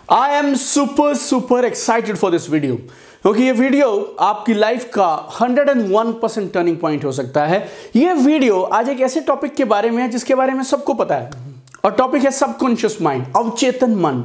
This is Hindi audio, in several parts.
I am super excited for this video क्योंकि ये वीडियो आपकी लाइफ का 101% टर्निंग पॉइंट हो सकता है। ये वीडियो आज एक ऐसे टॉपिक के बारे में है जिसके बारे में सबको पता है और टॉपिक है सबकॉन्शियस माइंड, अवचेतन मन।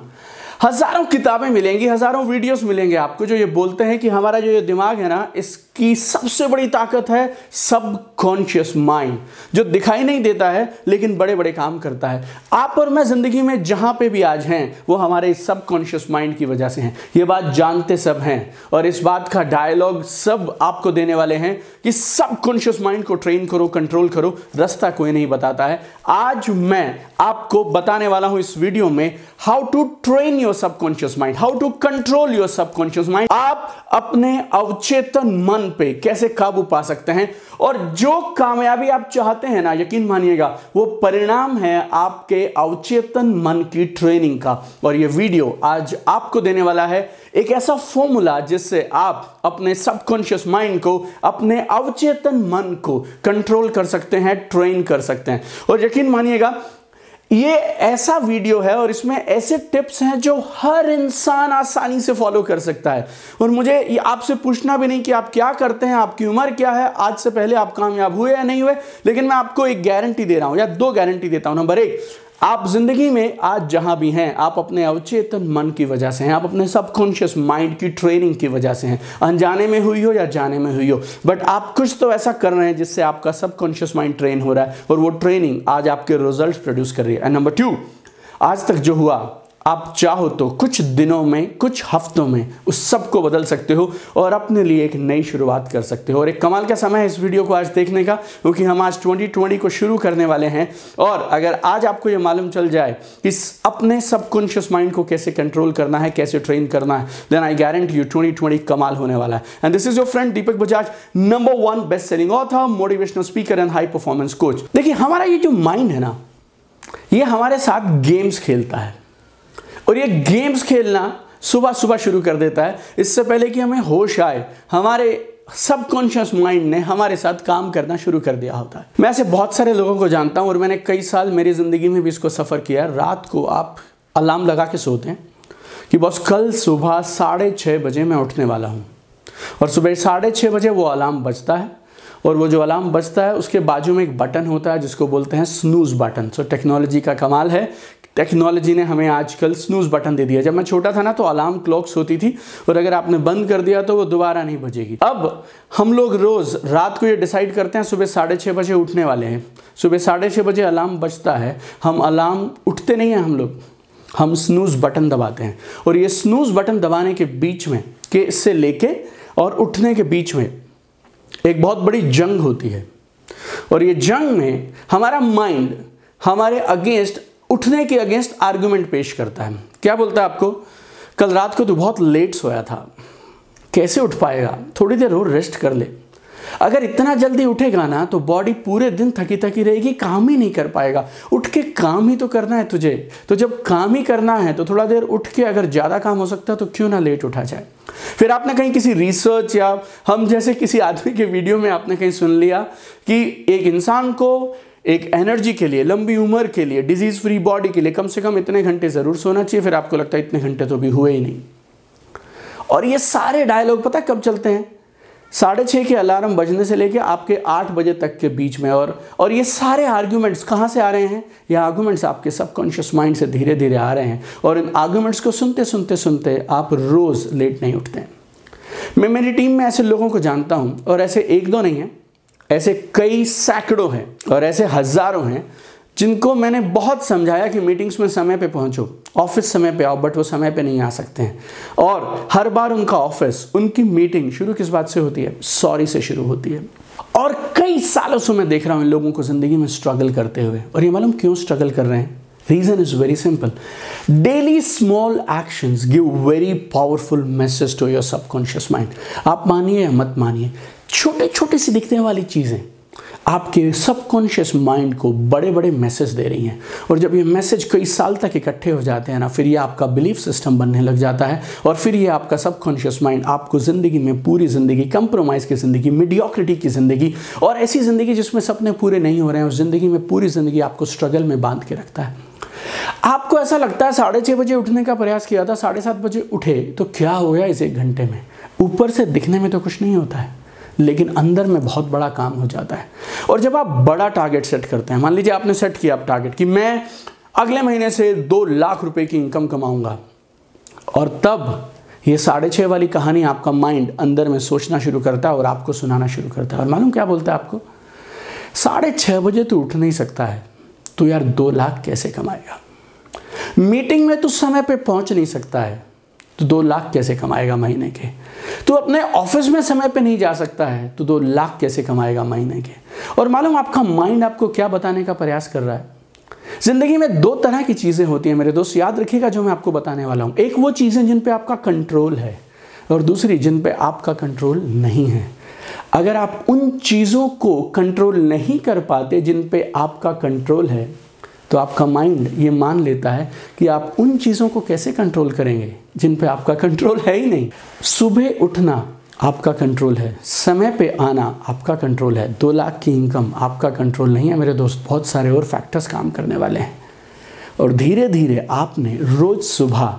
हजारों किताबें मिलेंगी, हजारों वीडियोस मिलेंगे आपको जो ये बोलते हैं कि हमारा जो ये दिमाग है ना, इसकी सबसे बड़ी ताकत है सबकॉन्शियस माइंड, जो दिखाई नहीं देता है लेकिन बड़े बड़े काम करता है। आप और मैं जिंदगी में जहां पे भी आज हैं वो हमारे सबकॉन्शियस माइंड की वजह से हैं। ये बात जानते सब हैं और इस बात का डायलॉग सब आपको देने वाले हैं कि सबकॉन्शियस माइंड को ट्रेन करो, कंट्रोल करो, रास्ता कोई नहीं बताता है। आज मैं आपको बताने वाला हूं इस वीडियो में how to train your subconscious mind, how to control your subconscious mind. आप अपने अवचेतन मन पे कैसे काबू पा सकते हैं और जो कामयाबी आप चाहते हैं ना, यकीन मानिएगा वो परिणाम है आपके अवचेतन मन की ट्रेनिंग का। और ये वीडियो आज आपको देने वाला है एक ऐसा फॉर्मूला जिससे आप अपने सबकॉन्शियस माइंड को, अपने अवचेतन मन को कंट्रोल कर सकते हैं, ट्रेन कर सकते हैं। और यकीन मानिएगा ये ऐसा वीडियो है और इसमें ऐसे टिप्स हैं जो हर इंसान आसानी से फॉलो कर सकता है। और मुझे ये आपसे पूछना भी नहीं कि आप क्या करते हैं, आपकी उम्र क्या है, आज से पहले आप कामयाब हुए या नहीं हुए, लेकिन मैं आपको एक गारंटी दे रहा हूं या दो गारंटी देता हूं। नंबर एक, आप जिंदगी में आज जहां भी हैं आप अपने अवचेतन मन की वजह से हैं, आप अपने सबकॉन्शियस माइंड की ट्रेनिंग की वजह से हैं। अनजाने में हुई हो या जाने में हुई हो, बट आप कुछ तो ऐसा कर रहे हैं जिससे आपका सबकॉन्शियस माइंड ट्रेन हो रहा है और वो ट्रेनिंग आज आपके रिजल्ट्स प्रोड्यूस कर रही है। एंड नंबर टू, आज तक जो हुआ आप चाहो तो कुछ दिनों में, कुछ हफ्तों में उस सब को बदल सकते हो और अपने लिए एक नई शुरुआत कर सकते हो। और एक कमाल का समय है इस वीडियो को आज देखने का, क्योंकि हम आज 2020 को शुरू करने वाले हैं। और अगर आज आपको ये मालूम चल जाए कि अपने सबकॉन्शियस माइंड को कैसे कंट्रोल करना है, कैसे ट्रेन करना है, देन आई गारंटी यू 2020 कमाल होने वाला है। And this is your friend Deepak Bajaj, number 1 best selling author, motivational speaker and high performance coach. देखिए, हमारा ये जो माइंड है ना, ये हमारे साथ गेम्स खेलता है और ये गेम्स खेलना सुबह सुबह शुरू कर देता है। इससे पहले कि हमें होश आए, हमारे सबकॉन्शियस माइंड ने हमारे साथ काम करना शुरू कर दिया होता है। मैं ऐसे बहुत सारे लोगों को जानता हूं और मैंने कई साल मेरी जिंदगी में भी इसको सफ़र किया है। रात को आप अलार्म लगा के सोते हैं कि बस कल सुबह 6:30 बजे मैं उठने वाला हूँ, और सुबह 6:30 बजे वो अलार्म बजता है और वो जो अलार्म बजता है उसके बाजू में एक बटन होता है जिसको बोलते हैं स्नूज बटन। सो टेक्नोलॉजी का कमाल है, टेक्नोलॉजी ने हमें आजकल स्नूज बटन दे दिया। जब मैं छोटा था ना तो अलार्म क्लॉक्स होती थी और अगर आपने बंद कर दिया तो वो दोबारा नहीं बजेगी। अब हम लोग रोज़ रात को ये डिसाइड करते हैं सुबह 6:30 बजे उठने वाले हैं। सुबह 6:30 बजे अलार्म बजता है, हम अलार्म उठते नहीं हैं, हम स्नूज बटन दबाते हैं। और ये स्नूज बटन दबाने के बीच में के से लेके और उठने के बीच में एक बहुत बड़ी जंग होती है। और ये जंग में हमारा माइंड हमारे अगेंस्ट, उठने के अगेंस्ट आर्गुमेंट पेश करता है। क्या बोलता है आपको, कल रात को तो बहुत लेट सोया था, कैसे उठ पाएगा, थोड़ी देर और रेस्ट कर ले। अगर इतना जल्दी उठेगा ना तो बॉडी पूरे दिन थकी थकी रहेगी, काम ही नहीं कर पाएगा। उठ के काम ही तो करना है तुझे, तो जब काम ही करना है तो थोड़ा देर उठ के अगर ज़्यादा काम हो सकता है तो क्यों ना लेट उठा जाए। फिर आपने कहीं किसी रिसर्च या हम जैसे किसी आदमी के वीडियो में आपने कहीं सुन लिया कि एक इंसान को एक एनर्जी के लिए, लंबी उम्र के लिए, डिजीज फ्री बॉडी के लिए कम से कम इतने घंटे ज़रूर सोना चाहिए। फिर आपको लगता है इतने घंटे तो भी हुए ही नहीं। और ये सारे डायलॉग पता कब चलते हैं, 6:30 के अलार्म बजने से लेके आपके 8 बजे तक के बीच में। और ये सारे आर्ग्यूमेंट्स कहाँ से आ रहे हैं, ये आर्ग्यूमेंट्स आपके सबकॉन्शियस माइंड से धीरे धीरे आ रहे हैं। और इन आर्ग्यूमेंट्स को सुनते सुनते सुनते आप रोज़ लेट नहीं उठते हैं। मैं मेरी टीम में ऐसे लोगों को जानता हूँ और ऐसे एक दो नहीं हैं, ऐसे कई सैकड़ों हैं और ऐसे हज़ारों हैं जिनको मैंने बहुत समझाया कि मीटिंग्स में समय पे पहुंचो, ऑफिस समय पे आओ, बट वो समय पे नहीं आ सकते हैं। और हर बार उनका ऑफिस, उनकी मीटिंग शुरू किस बात से होती है, सॉरी से शुरू होती है। और कई सालों से मैं देख रहा हूँ इन लोगों को ज़िंदगी में स्ट्रगल करते हुए। और ये मालूम क्यों स्ट्रगल कर रहे हैं? Reason is very simple. Daily small actions give very powerful message to your subconscious mind. आप मानिए या मत मानिए, छोटे छोटे सी दिखने वाली चीज़ें आपके सबकॉन्शियस माइंड को बड़े बड़े मैसेज दे रही हैं। और जब ये मैसेज कई साल तक इकट्ठे हो जाते हैं ना, फिर ये आपका बिलीफ सिस्टम बनने लग जाता है। और फिर ये आपका सबकॉन्शियस माइंड आपको ज़िंदगी में, पूरी ज़िंदगी कंप्रोमाइज़ की ज़िंदगी, मीडियोक्रिटी की ज़िंदगी और ऐसी ज़िंदगी जिसमें सपने पूरे नहीं हो रहे हैं, उस ज़िंदगी में पूरी ज़िंदगी आपको स्ट्रगल में बांध के रखता है। आपको ऐसा लगता है 6:30 बजे उठने का प्रयास किया था, 7:30 बजे उठे तो क्या हो गया इस 1 घंटे में। ऊपर से दिखने में तो कुछ नहीं होता है, लेकिन अंदर में बहुत बड़ा काम हो जाता है। और जब आप बड़ा टारगेट सेट करते हैं, मान लीजिए आपने सेट किया आप टारगेट कि मैं अगले महीने से 2 लाख रुपए की इनकम कमाऊंगा, और तब ये 6:30 वाली कहानी आपका माइंड अंदर में सोचना शुरू करता है और आपको सुनाना शुरू करता है। और मालूम क्या बोलता है आपको, 6:30 बजे तो उठ नहीं सकता है, तो यार 2 लाख कैसे कमाएगा। मीटिंग में तो समय पे पहुंच नहीं सकता है, तो 2 लाख कैसे कमाएगा महीने के। तो अपने ऑफिस में समय पे नहीं जा सकता है, तो 2 लाख कैसे कमाएगा महीने के। और मालूम आपका माइंड आपको क्या बताने का प्रयास कर रहा है। जिंदगी में 2 तरह की चीजें होती हैं मेरे दोस्त, याद रखिएगा जो मैं आपको बताने वाला हूं। एक वो चीजें जिन पे आपका कंट्रोल है, और दूसरी जिन पे आपका कंट्रोल नहीं है। अगर आप उन चीजों को कंट्रोल नहीं कर पाते जिन पे आपका कंट्रोल है, तो आपका माइंड ये मान लेता है कि आप उन चीज़ों को कैसे कंट्रोल करेंगे जिन पे आपका कंट्रोल है ही नहीं। सुबह उठना आपका कंट्रोल है, समय पे आना आपका कंट्रोल है, 2 लाख की इनकम आपका कंट्रोल नहीं है मेरे दोस्त। बहुत सारे और फैक्टर्स काम करने वाले हैं। और धीरे धीरे आपने रोज़ सुबह,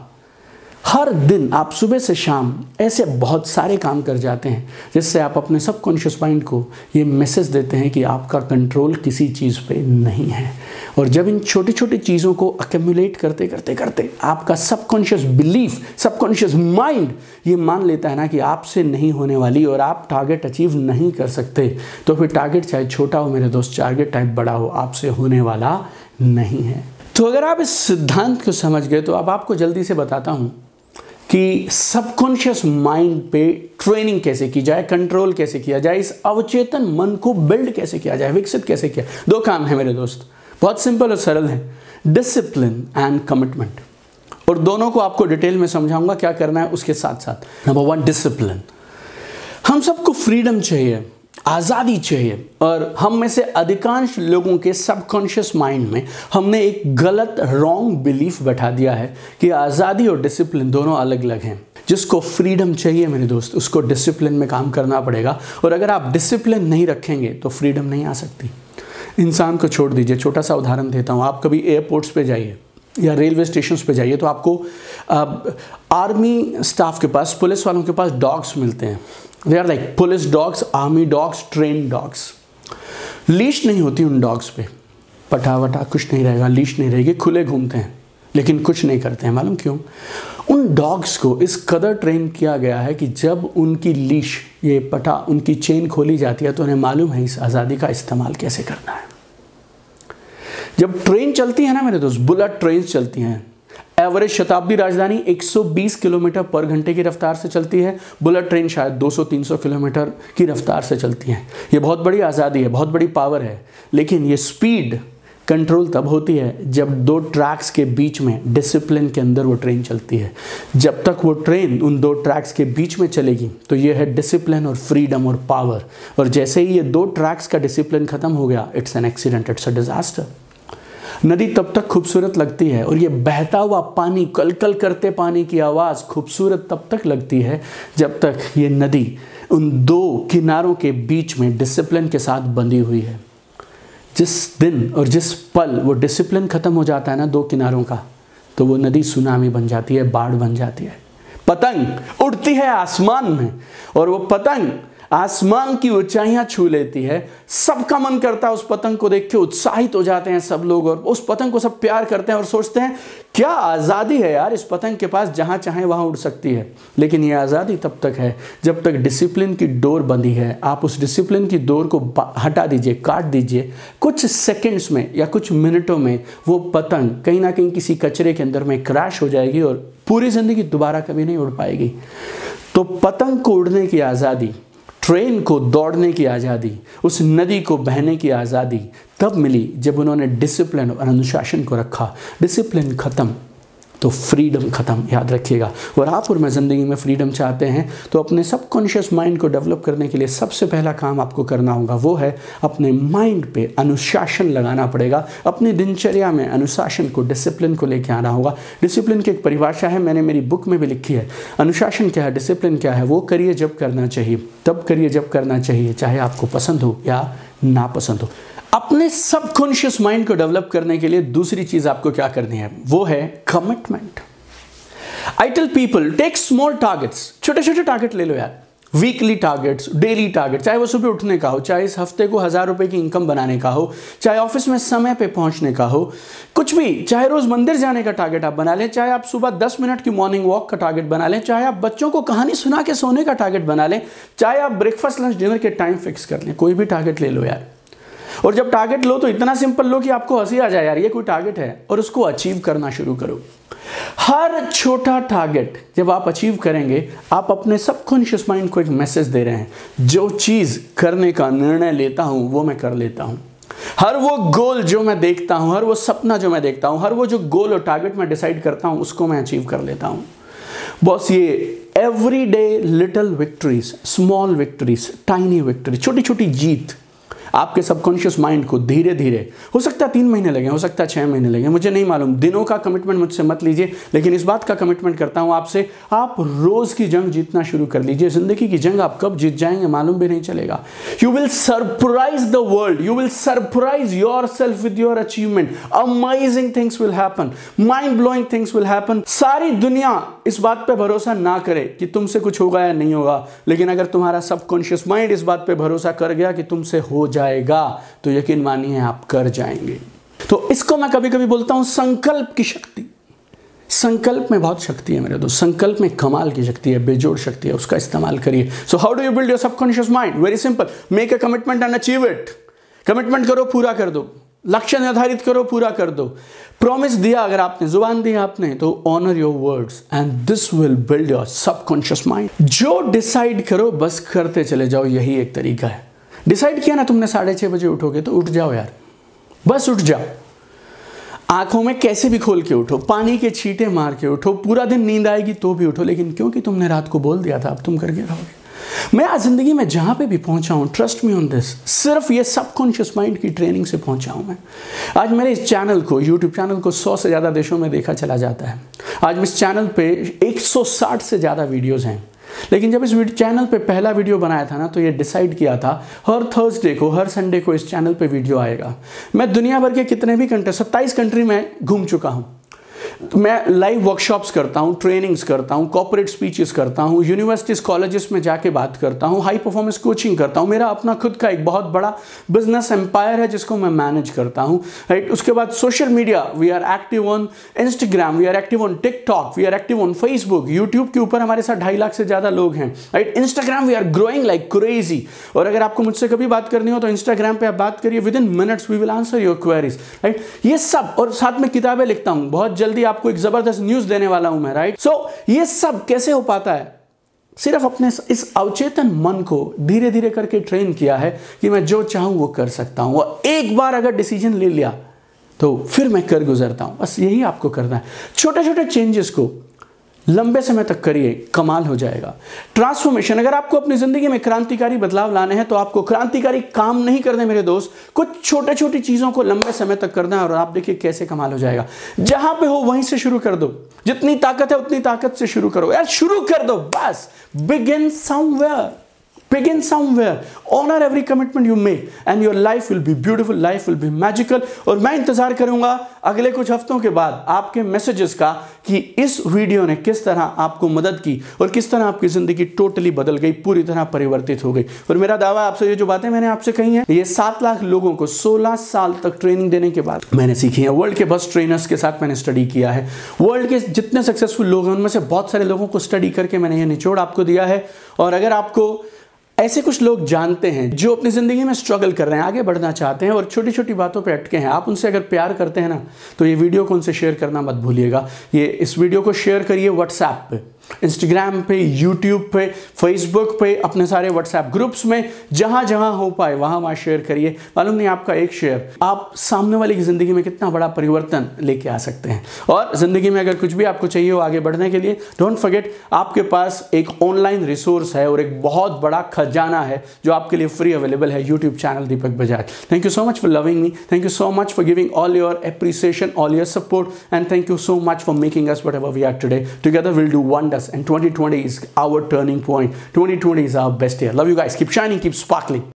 हर दिन आप सुबह से शाम ऐसे बहुत सारे काम कर जाते हैं जिससे आप अपने सबकॉन्शियस माइंड को ये मैसेज देते हैं कि आपका कंट्रोल किसी चीज़ पे नहीं है। और जब इन छोटी छोटी चीज़ों को अक्यूमुलेट करते करते करते आपका सबकॉन्शियस बिलीफ, सबकॉन्शियस माइंड ये मान लेता है ना कि आपसे नहीं होने वाली और आप टारगेट अचीव नहीं कर सकते, तो फिर टारगेट चाहे छोटा हो मेरे दोस्त, टारगेट टाइप बड़ा हो, आपसे होने वाला नहीं है। तो अगर आप इस सिद्धांत को समझ गए तो अब आपको जल्दी से बताता हूँ कि सबकॉन्शियस माइंड पे ट्रेनिंग कैसे की जाए, कंट्रोल कैसे किया जाए, इस अवचेतन मन को बिल्ड कैसे किया जाए, विकसित कैसे किया। 2 काम है मेरे दोस्त, बहुत सिंपल और सरल है, डिसिप्लिन एंड कमिटमेंट। और दोनों को आपको डिटेल में समझाऊंगा क्या करना है उसके साथ साथ। Number 1, discipline. हम सबको फ्रीडम चाहिए, आज़ादी चाहिए, और हम में से अधिकांश लोगों के सबकॉन्शियस माइंड में हमने एक गलत रॉन्ग बिलीफ बैठा दिया है कि आज़ादी और डिसिप्लिन दोनों अलग अलग हैं। जिसको फ्रीडम चाहिए मेरे दोस्त, उसको डिसिप्लिन में काम करना पड़ेगा। और अगर आप डिसिप्लिन नहीं रखेंगे तो फ्रीडम नहीं आ सकती। इंसान को छोड़ दीजिए, छोटा सा उदाहरण देता हूँ। आप कभी एयरपोर्ट्स पे जाइए या रेलवे स्टेशंस पे जाइए तो आपको आर्मी स्टाफ के पास, पुलिस वालों के पास डॉग्स मिलते हैं। They are like police dogs, army dogs, train dogs. Leash नहीं होती उन डॉग्स पे, पटा वटा कुछ नहीं रहेगा, लीश नहीं रहेगी, खुले घूमते हैं लेकिन कुछ नहीं करते हैं। मालूम क्यों? उन डॉग्स को इस कदर ट्रेन किया गया है कि जब उनकी लीश, ये पटा, उनकी चेन खोली जाती है तो उन्हें मालूम है इस आज़ादी का इस्तेमाल कैसे करना है। जब ट्रेन चलती है ना मेरे दोस्त, बुलेट ट्रेन चलती हैं, एवरेज शताब्दी राजधानी 120 किलोमीटर पर घंटे की रफ्तार से चलती है, बुलेट ट्रेन शायद 200-300 किलोमीटर की रफ्तार से चलती है। ये बहुत बड़ी आज़ादी है, बहुत बड़ी पावर है, लेकिन ये स्पीड कंट्रोल तब होती है जब 2 ट्रैक्स के बीच में डिसिप्लिन के अंदर वो ट्रेन चलती है। जब तक वो ट्रेन उन 2 ट्रैक्स के बीच में चलेगी तो ये है डिसिप्लिन और फ्रीडम और पावर। और जैसे ही ये 2 ट्रैक्स का डिसिप्लिन खत्म हो गया, it's an accident, it's a disaster. नदी तब तक खूबसूरत लगती है और ये बहता हुआ पानी, कलकल करते पानी की आवाज़ खूबसूरत तब तक लगती है जब तक ये नदी उन 2 किनारों के बीच में डिसिप्लिन के साथ बंधी हुई है। जिस दिन और जिस पल वो डिसिप्लिन खत्म हो जाता है ना 2 किनारों का, तो वो नदी सुनामी बन जाती है, बाढ़ बन जाती है। पतंग उड़ती है आसमान में और वो पतंग आसमान की ऊंचाइयां छू लेती है। सबका मन करता है उस पतंग को देख के, उत्साहित हो जाते हैं सब लोग और उस पतंग को सब प्यार करते हैं और सोचते हैं क्या आज़ादी है यार इस पतंग के पास, जहां चाहे वहां उड़ सकती है। लेकिन ये आज़ादी तब तक है जब तक डिसिप्लिन की डोर बंधी है। आप उस डिसिप्लिन की डोर को हटा दीजिए, काट दीजिए, कुछ सेकेंड्स में या कुछ मिनटों में वो पतंग कहीं ना कहीं किसी कचरे के अंदर में क्रैश हो जाएगी और पूरी जिंदगी दोबारा कभी नहीं उड़ पाएगी। तो पतंग को उड़ने की आज़ादी, ट्रेन को दौड़ने की आज़ादी, उस नदी को बहने की आज़ादी तब मिली जब उन्होंने डिसिप्लिन और अनुशासन को रखा। डिसिप्लिन खत्म तो फ्रीडम खत्म, याद रखिएगा। और आप और मैं ज़िंदगी में फ्रीडम चाहते हैं तो अपने सबकॉन्शियस माइंड को डेवलप करने के लिए सबसे पहला काम आपको करना होगा वो है अपने माइंड पे अनुशासन लगाना पड़ेगा। अपनी दिनचर्या में अनुशासन को, डिसिप्लिन को लेके आना होगा। डिसिप्लिन की एक परिभाषा है, मैंने मेरी बुक में भी लिखी है। अनुशासन क्या है, डिसिप्लिन क्या है? वो करिए जब करना चाहिए, तब करिए जब करना चाहिए, चाहे आपको पसंद हो या नापसंद हो। अब अपने सबकॉन्शियस माइंड को डेवलप करने के लिए दूसरी चीज आपको क्या करनी है, वो है commitment. I tell people take small targets, छोटे छोटे टारगेट ले लो यार, वीकली टारगेट्स, डेली टारगेट, चाहे वो सुबह उठने का हो, चाहे इस हफ्ते को 1000 रुपए की इनकम बनाने का हो, चाहे ऑफिस में समय पे पहुंचने का हो, कुछ भी, चाहे रोज मंदिर जाने का टारगेट आप बना लें, चाहे आप सुबह 10 मिनट की मॉर्निंग वॉक का टारगेट बना लें, चाहे आप बच्चों को कहानी सुना के सोने का टारगेट बना लें, चाहे आप ब्रेकफास्ट लंच डिनर के टाइम फिक्स कर लें, कोई भी टारगेट ले लो यार। और जब टारगेट लो तो इतना सिंपल लो कि आपको हंसी आ जाए यार, ये कोई टारगेट है, और उसको अचीव करना शुरू करो। हर छोटा टारगेट जब आप अचीव करेंगे, आप अपने सबकॉन्शियस माइंड को एक मैसेज दे रहे हैं, जो चीज करने का निर्णय लेता हूं वो मैं कर लेता हूं। हर वो गोल जो मैं देखता हूं, हर वो सपना जो मैं देखता हूं, हर वो जो गोल और टारगेट मैं डिसाइड करता हूं, उसको मैं अचीव कर लेता हूं। बॉस, ये everyday little victories, small victories, tiny victory, छोटी छोटी जीत आपके सबकॉन्शियस माइंड को धीरे धीरे, हो सकता है 3 महीने लगे, हो सकता है 6 महीने लगे, मुझे नहीं मालूम, दिनों का कमिटमेंट मुझसे मत लीजिए, लेकिन इस बात का कमिटमेंट करता हूं आपसे, आप रोज की जंग जीतना शुरू कर लीजिए। जिंदगी की जंग आप कब जीत जाएंगे मालूम भी नहीं चलेगा। You will surprise the world, you will surprise your self with your achievement. Amazing things will happen, mind blowing things will happen. सारी दुनिया इस बात पे भरोसा ना करे कि तुमसे कुछ होगा या नहीं होगा, लेकिन अगर तुम्हारा सबकॉन्शियस माइंड इस बात पे भरोसा कर गया कि तुमसे हो जाएगा, तो यकीन मानिए आप कर जाएंगे। तो इसको मैं कभी कभी बोलता हूं संकल्प की शक्ति। संकल्प में बहुत शक्ति है मेरे दोस्त, संकल्प में कमाल की शक्ति है, बेजोड़ शक्ति है, उसका इस्तेमाल करिए। So how do you build your subconscious mind? Very simple, make a commitment and achieve it. Commitment करो, पूरा कर दो, लक्ष्य निर्धारित करो, पूरा कर दो। प्रॉमिस दिया, अगर आपने जुबान दी आपने, तो honour your words and this will build your subconscious mind. जो डिसाइड करो बस करते चले जाओ, यही एक तरीका है। डिसाइड किया ना तुमने 6:30 बजे उठोगे, तो उठ जाओ यार, बस उठ जाओ। आंखों में कैसे भी खोल के उठो, पानी के छींटे मार के उठो, पूरा दिन नींद आएगी तो भी उठो, लेकिन क्योंकि तुमने रात को बोल दिया था, अब तुम करके रहोगे। मैं आज जिंदगी में जहां पे भी पहुंचा हूं, ट्रस्ट मी ऑन दिस, सिर्फ ये सबकॉन्शियस माइंड की ट्रेनिंग से पहुंचा हूं मैं। आज मेरे इस चैनल को, यूट्यूब चैनल को 100 से ज्यादा देशों में देखा चला जाता है। आज इस चैनल पे 160 से ज्यादा वीडियोज हैं। लेकिन जब इस चैनल पे पहला वीडियो बनाया था ना, तो ये डिसाइड किया था हर थर्सडे को, हर संडे को इस चैनल पे वीडियो आएगा। मैं दुनिया भर के कितने भी कंट्री, 27 कंट्री में घूम चुका हूं। मैं लाइव वर्कशॉप्स करता हूं, ट्रेनिंग्स करता हूं, कॉर्पोरेट स्पीचेस करता हूं, यूनिवर्सिटीज कॉलेजेस में जाके बात करता हूं, हाई परफॉर्मेंस कोचिंग करता हूं। मेरा अपना खुद का एक बहुत बड़ा बिजनेस एम्पायर है जिसको मैं मैनेज करता हूं, राइट। उसके बाद social media, we are active on Instagram, we are active on TikTok, we are active on Facebook, YouTube के ऊपर हमारे साथ 2.5 लाख से ज्यादा लोग हैं, right. Instagram we are growing like crazy. और अगर आपको मुझसे कभी बात करनी हो तो इंस्टाग्राम पे आप बात करिए, within minutes we will answer your queries, right. ये सब, और साथ में किताबें लिखता हूं, बहुत जल्दी आपको एक जबरदस्त न्यूज देने वाला हूं मैं, राइट। सो ये सब कैसे हो पाता है? सिर्फ अपने इस अवचेतन मन को धीरे धीरे करके ट्रेन किया है कि मैं जो चाहूं वो कर सकता हूं, और एक बार अगर डिसीजन ले लिया तो फिर मैं कर गुजरता हूं। बस यही आपको करना है। छोटे छोटे चेंजेस को लंबे समय तक करिए, कमाल हो जाएगा। ट्रांसफॉर्मेशन, अगर आपको अपनी जिंदगी में क्रांतिकारी बदलाव लाने हैं, तो आपको क्रांतिकारी काम नहीं करने मेरे दोस्त, कुछ छोटे छोटी चीजों को लंबे समय तक करना है, और आप देखिए कैसे कमाल हो जाएगा। जहां पे हो वहीं से शुरू कर दो, जितनी ताकत है उतनी ताकत से शुरू करो यार, शुरू कर दो बस। Begin somewhere, begin somewhere, honor every commitment you make and your life will be beautiful, life will be magical। और मैं इंतजार करूंगा अगले कुछ हफ्तों के बाद आपके मैसेजेस का कि इस वीडियो ने किस तरह आपको मदद की और किस तरह आपकी जिंदगी टोटली बदल गई, पूरी तरह परिवर्तित हो गई। और मेरा दावा आपसे, ये जो बातें मैंने आपसे कही हैं, ये 7 लाख लोगों को 16 साल तक ट्रेनिंग देने के बाद मैंने सीखी है। वर्ल्ड के बेस्ट ट्रेनर्स के साथ मैंने स्टडी किया है। वर्ल्ड के जितने सक्सेसफुल लोग हैं उनमें से बहुत सारे लोगों को स्टडी करके मैंने ये निचोड़ आपको दिया है। और अगर आपको ऐसे कुछ लोग जानते हैं जो अपनी जिंदगी में स्ट्रगल कर रहे हैं, आगे बढ़ना चाहते हैं और छोटी छोटी बातों पे अटके हैं, आप उनसे अगर प्यार करते हैं ना, तो ये वीडियो को उनसे शेयर करना मत भूलिएगा। इस वीडियो को शेयर करिए व्हाट्सएप पे, इंस्टाग्राम पे, यूट्यूब पे, फेसबुक पे, अपने सारे व्हाट्सएप ग्रुप्स में, जहां जहां हो पाए वहां शेयर करिए। मालूम नहीं आपका एक शेयर आप सामने वाले की जिंदगी में कितना बड़ा परिवर्तन लेके आ सकते हैं। और जिंदगी में अगर कुछ भी आपको चाहिए हो आगे बढ़ने के लिए, डोंट फॉरगेट, आपके पास एक ऑनलाइन रिसोर्स है और एक बहुत बड़ा खजाना है जो आपके लिए फ्री अवेलेबल है, YouTube channel Deepak Bajaj. Thank you so much for loving me, thank you so much for giving all your appreciation, all your support, and thank you so much for making us whatever we are today. Together will do wonders and 2020 is our turning point. 2020 is our best year. Love you guys. Keep shining, keep sparkling.